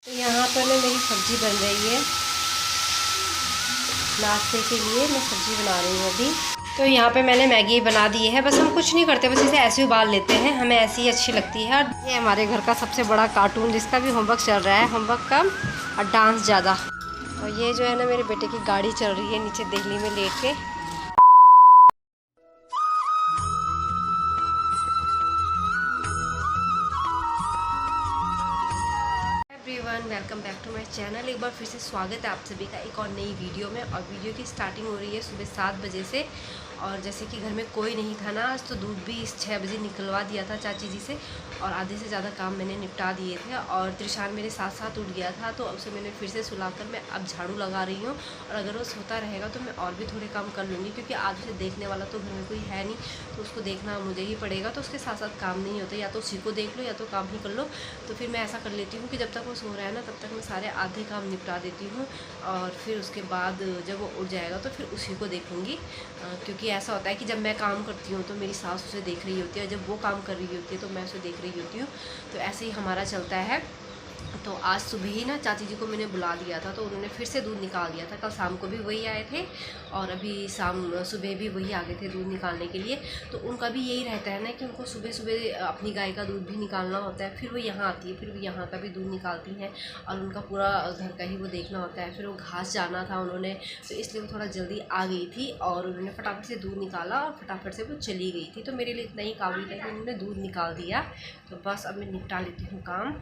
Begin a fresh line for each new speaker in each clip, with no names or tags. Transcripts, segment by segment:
तो यहाँ पर ना मेरी सब्ज़ी बन रही है। नाश्ते के लिए मैं सब्ज़ी बना रही हूँ अभी। तो यहाँ पे मैंने मैगी बना दी है। बस हम कुछ नहीं करते, बस इसे ऐसे उबाल लेते हैं, हमें ऐसी ही अच्छी लगती है। और ये हमारे घर का सबसे बड़ा कार्टून, जिसका भी होमवर्क चल रहा है, होमवर्क कम और डांस ज़्यादा। और ये जो है ना मेरे बेटे की गाड़ी चल रही है नीचे दिल्ली में लेट के। Everyone, welcome back to my channel. एक बार फिर से स्वागत है आप सभी का एक और नई वीडियो में। और वीडियो की स्टार्टिंग हो रही है सुबह 7 बजे से। और जैसे कि घर में कोई नहीं था ना आज, तो दूध भी 6 बजे निकलवा दिया था चाची जी से। और आधे से ज़्यादा काम मैंने निपटा दिए थे। और त्रिशान मेरे साथ साथ उठ गया था, तो उसे मैंने फिर से सुलाकर मैं अब झाड़ू लगा रही हूँ। और अगर वो सोता रहेगा तो मैं और भी थोड़े काम कर लूँगी, क्योंकि आज उसे देखने वाला तो घर में कोई है नहीं, तो उसको देखना मुझे ही पड़ेगा। तो उसके साथ साथ काम नहीं होता, या तो उसी को देख लो या तो काम ही कर लो। तो फिर मैं ऐसा कर लेती हूँ कि जब तक वो सो रहा है ना, तब तक मैं सारे आधे काम निपटा देती हूँ। और फिर उसके बाद जब वो उठ जाएगा तो फिर उसी को देखूँगी। क्योंकि ऐसा होता है कि जब मैं काम करती हूँ तो मेरी सास उसे देख रही होती है, और जब वो काम कर रही होती है तो मैं उसे देख रही होती हूँ। तो ऐसे ही हमारा चलता है। तो आज सुबह ही ना चाची जी को मैंने बुला दिया था, तो उन्होंने फिर से दूध निकाल दिया था। कल शाम को भी वही आए थे, और अभी सुबह भी वही आ गए थे दूध निकालने के लिए। तो उनका भी यही रहता है ना कि उनको सुबह सुबह अपनी गाय का दूध भी निकालना होता है। फिर वो यहाँ आती है, फिर वो यहाँ का भी दूध निकालती हैं, और उनका पूरा घर का ही वो देखना होता है। फिर वो घास जाना था उन्होंने, तो इसलिए वो थोड़ा जल्दी आ गई थी, और उन्होंने फटाफट से दूध निकाला और फटाफट से वो चली गई थी। तो मेरे लिए इतना ही काफ़ी था कि उन्होंने दूध निकाल दिया। तो बस अब मैं निपटा लेती हूँ काम।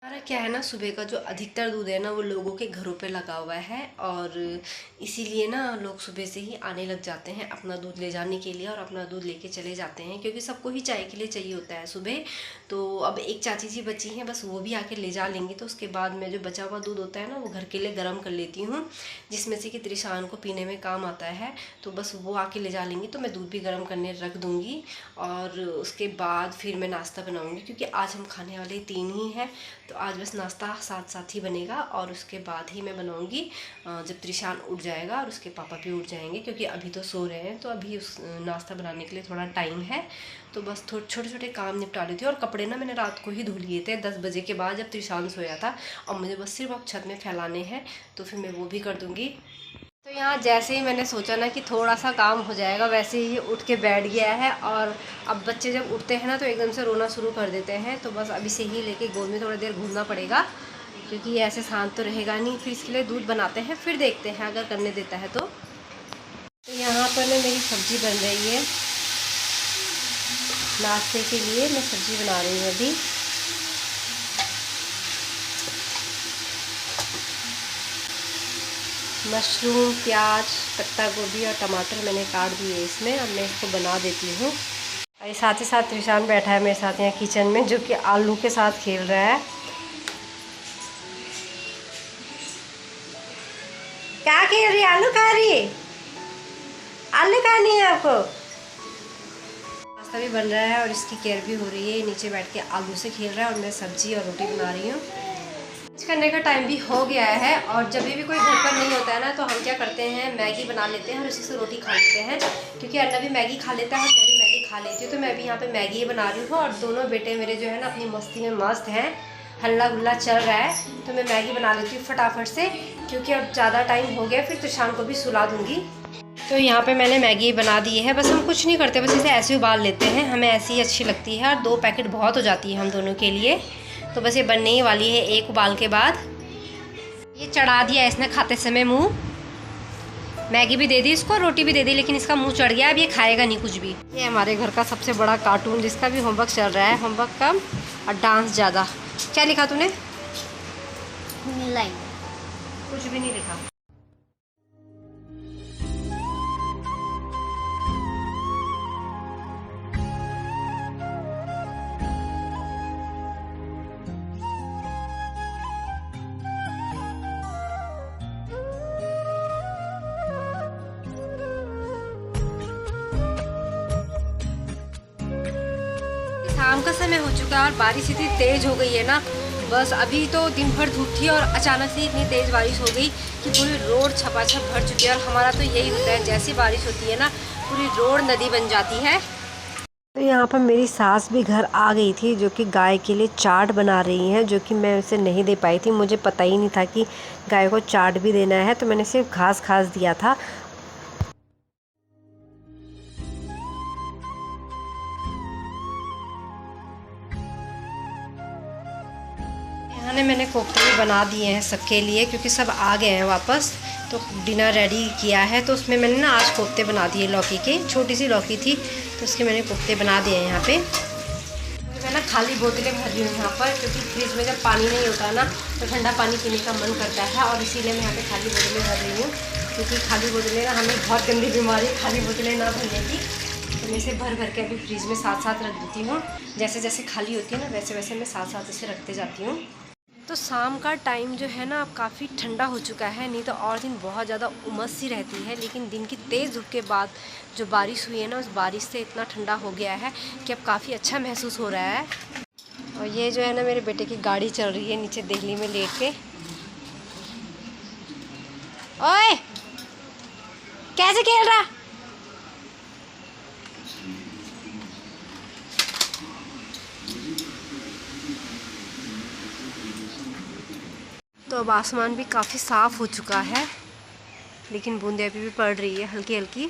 हमारा क्या है ना, सुबह का जो अधिकतर दूध है ना वो लोगों के घरों पे लगा हुआ है, और इसीलिए ना लोग सुबह से ही आने लग जाते हैं अपना दूध ले जाने के लिए, और अपना दूध लेके चले जाते हैं, क्योंकि सबको ही चाय के लिए चाहिए होता है सुबह। तो अब एक चाची जी बची हैं, बस वो भी आके ले जा लेंगी। तो उसके बाद में जो बचा हुआ दूध होता है ना, वो घर के लिए गर्म कर लेती हूँ, जिसमें से कि त्रिशान को पीने में काम आता है। तो बस वो आके ले जा लेंगी, तो मैं दूध भी गर्म करने रख दूँगी। और उसके बाद फिर मैं नाश्ता बनाऊँगी, क्योंकि आज हम खाने वाले 3 ही हैं। तो आज बस नाश्ता साथ साथ ही बनेगा, और उसके बाद ही मैं बनाऊंगी जब त्रिशान उठ जाएगा और उसके पापा भी उठ जाएंगे, क्योंकि अभी तो सो रहे हैं। तो अभी उस नाश्ता बनाने के लिए थोड़ा टाइम है। तो बस थोड़े छोटे छोटे काम निपटा लेती हूँ। और कपड़े ना मैंने रात को ही धो लिए थे 10 बजे के बाद, जब त्रिशान सोया था। और मुझे बस सिर्फ अब छत में फैलाने हैं, तो फिर मैं वो भी कर दूँगी। तो यहाँ जैसे ही मैंने सोचा ना कि थोड़ा सा काम हो जाएगा, वैसे ही उठ के बैठ गया है। और अब बच्चे जब उठते हैं ना तो एकदम से रोना शुरू कर देते हैं। तो बस अभी से ही लेके गोद में थोड़ी देर घूमना पड़ेगा, क्योंकि ऐसे शांत तो रहेगा नहीं। फिर इसके लिए दूध बनाते हैं, फिर देखते हैं अगर करने देता है तो। यहाँ पर ना मेरी सब्ज़ी बन रही है। नाश्ते के लिए मैं सब्ज़ी बना रही हूँ अभी। मशरूम, प्याज, पत्ता गोभी और टमाटर मैंने काट दिए इसमें। अब मैं इसको बना देती हूँ। और साथ ही साथ त्रिशान बैठा है मेरे साथ यहाँ किचन में, जो कि आलू के साथ खेल रहा है। क्या खेल रही है? आलू खा रही है? आलू खानी है आपको? नाश्ता भी बन रहा है और इसकी केयर भी हो रही है। नीचे बैठ के आलू से खेल रहा है, और मैं सब्जी और रोटी बना रही हूँ। करने का टाइम भी हो गया है, और जब भी कोई घर पर नहीं होता है ना, तो हम क्या करते हैं, मैगी बना लेते हैं और उसी से रोटी खा लेते हैं। क्योंकि अन्ना भी मैगी खा लेता है और मैं भी मैगी खा लेती हूँ। तो मैं भी यहाँ पे मैगी ही बना रही हूँ, और दोनों बेटे मेरे जो है ना अपनी मस्ती में मस्त हैं, हल्ला गुल्ला चल रहा है। तो मैं मैगी बना लेती हूँ फटाफट से, क्योंकि अब ज़्यादा टाइम हो गया, फिर त्रिशान को भी सुला दूँगी। तो यहाँ पे मैंने मैगी बना दी है। बस हम कुछ नहीं करते, बस इसे ऐसे उबाल लेते हैं, हमें ऐसी ही अच्छी लगती है। और 2 पैकेट बहुत हो जाती है हम दोनों के लिए। तो बस ये बनने ही वाली है एक उबाल के बाद। ये चढ़ा दिया इसने खाते समय मुंह। मैगी भी दे दी इसको, रोटी भी दे दी, लेकिन इसका मुंह चढ़ गया। अब ये खाएगा नहीं कुछ भी। ये हमारे घर का सबसे बड़ा कार्टून, जिसका भी होमवर्क चल रहा है, होमवर्क कम और डांस ज़्यादा। क्या लिखा तूने? कुछ भी नहीं लिखा। शाम का समय हो चुका है और बारिश इतनी तेज़ हो गई है ना। बस अभी तो दिन भर धूप थी, और अचानक से इतनी तेज़ बारिश हो गई कि पूरी रोड छपाछप भर चुकी है। और हमारा तो यही होता है, जैसी बारिश होती है ना पूरी रोड नदी बन जाती है। तो यहाँ पर मेरी सास भी घर आ गई थी, जो कि गाय के लिए चाट बना रही हैं, जो कि मैं उसे नहीं दे पाई थी। मुझे पता ही नहीं था कि गाय को चाट भी देना है, तो मैंने सिर्फ घास दिया था। यहाँ मैंने कोफ्ते भी बना दिए हैं सबके लिए, क्योंकि सब आ गए हैं वापस। तो डिनर रेडी किया है, तो उसमें मैंने ना आज कोफ्ते बना दिए लौकी के। छोटी सी लौकी थी तो उसके मैंने कोफ्ते बना दिए हैं यहाँ पे। मैं ना खाली बोतलें भर रही हूँ यहाँ पर, क्योंकि फ्रिज में जब पानी नहीं होता ना तो ठंडा पानी पीने का मन करता है, और इसीलिए मैं यहाँ पे खाली बोतलें भर रही हूँ। क्योंकि खाली बोतलें ना हमें बहुत गंदी बीमारी खाली बोतलें ना भरने की। तो मैं इसे भर के अभी फ्रिज में साथ साथ रख देती हूँ। जैसे जैसे खाली होती है ना वैसे वैसे मैं साथ साथ इसे रखते जाती हूँ। तो शाम का टाइम जो है ना अब काफ़ी ठंडा हो चुका है, नहीं तो और दिन बहुत ज़्यादा उमस सी रहती है। लेकिन दिन की तेज़ धूप के बाद जो बारिश हुई है ना, उस बारिश से इतना ठंडा हो गया है कि अब काफ़ी अच्छा महसूस हो रहा है। और ये जो है ना मेरे बेटे की गाड़ी चल रही है नीचे देहली में लेट के। ओए कैसे खेल रहा? तो अब आसमान भी काफ़ी साफ़ हो चुका है, लेकिन बूंदें अभी भी पड़ रही है हल्की हल्की।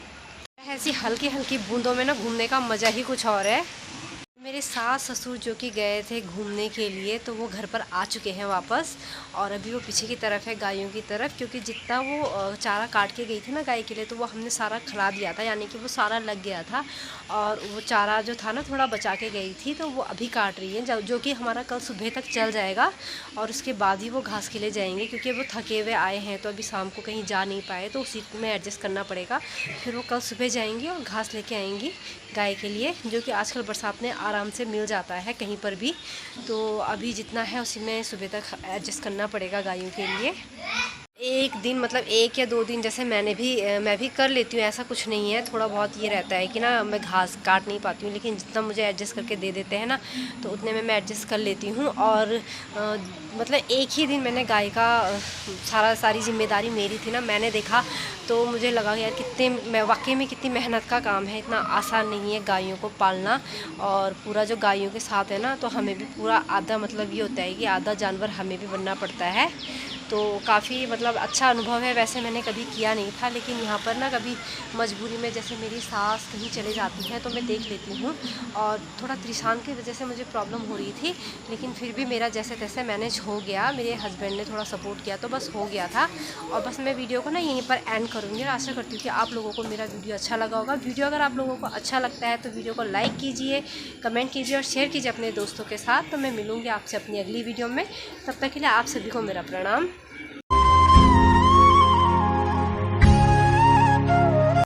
ऐसी हल्की हल्की बूंदों में ना घूमने का मज़ा ही कुछ और है। मेरे सास ससुर जो कि गए थे घूमने के लिए, तो वो घर पर आ चुके हैं वापस। और अभी वो पीछे की तरफ है गायों की तरफ, क्योंकि जितना वो चारा काट के गई थी ना गाय के लिए, तो वो हमने सारा खिला दिया था, यानी कि वो सारा लग गया था। और वो चारा जो था ना थोड़ा बचा के गई थी, तो वो अभी काट रही है, जो कि हमारा कल सुबह तक चल जाएगा। और उसके बाद ही वो घास के लिए जाएंगे, क्योंकि वो थके हुए आए हैं, तो अभी शाम को कहीं जा नहीं पाए, तो उसी में एडजस्ट करना पड़ेगा। फिर वो कल सुबह जाएंगी और घास लेके आएंगी गाय के लिए, जो कि आजकल बरसात में आराम से मिल जाता है कहीं पर भी। तो अभी जितना है उसी में सुबह तक एडजस्ट करना पड़ेगा गायों के लिए। एक दिन मतलब 1 या 2 दिन जैसे मैं भी कर लेती हूँ, ऐसा कुछ नहीं है। थोड़ा बहुत ये रहता है कि ना मैं घास काट नहीं पाती हूँ, लेकिन जितना मुझे एडजस्ट करके दे देते हैं ना, तो उतने में मैं एडजस्ट कर लेती हूँ। और मतलब एक ही दिन मैंने गाय का सारी जिम्मेदारी मेरी थी ना, मैंने देखा तो मुझे लगा यार मैं वाकई में कितनी मेहनत का काम है, इतना आसान नहीं है गायों को पालना। और पूरा जो गायों के साथ है ना, तो हमें भी पूरा आधा मतलब ये होता है कि आधा जानवर हमें भी बनना पड़ता है। तो काफ़ी मतलब अच्छा अनुभव है। वैसे मैंने कभी किया नहीं था, लेकिन यहाँ पर ना कभी मजबूरी में, जैसे मेरी सास कहीं चले जाती हैं तो मैं देख लेती हूँ। और थोड़ा त्रिशान की वजह से मुझे प्रॉब्लम हो रही थी, लेकिन फिर भी मेरा जैसे तैसे मैनेज हो गया। मेरे हस्बैंड ने थोड़ा सपोर्ट किया तो बस हो गया था। और बस मैं वीडियो को ना यहीं पर एंड करूँगी, और आशा करती हूँ कि आप लोगों को मेरा वीडियो अच्छा लगा होगा। वीडियो अगर आप लोगों को अच्छा लगता है तो वीडियो को लाइक कीजिए, कमेंट कीजिए और शेयर कीजिए अपने दोस्तों के साथ। तो मैं मिलूँगी आपसे अपनी अगली वीडियो में। तब तक के लिए आप सभी को मेरा प्रणाम।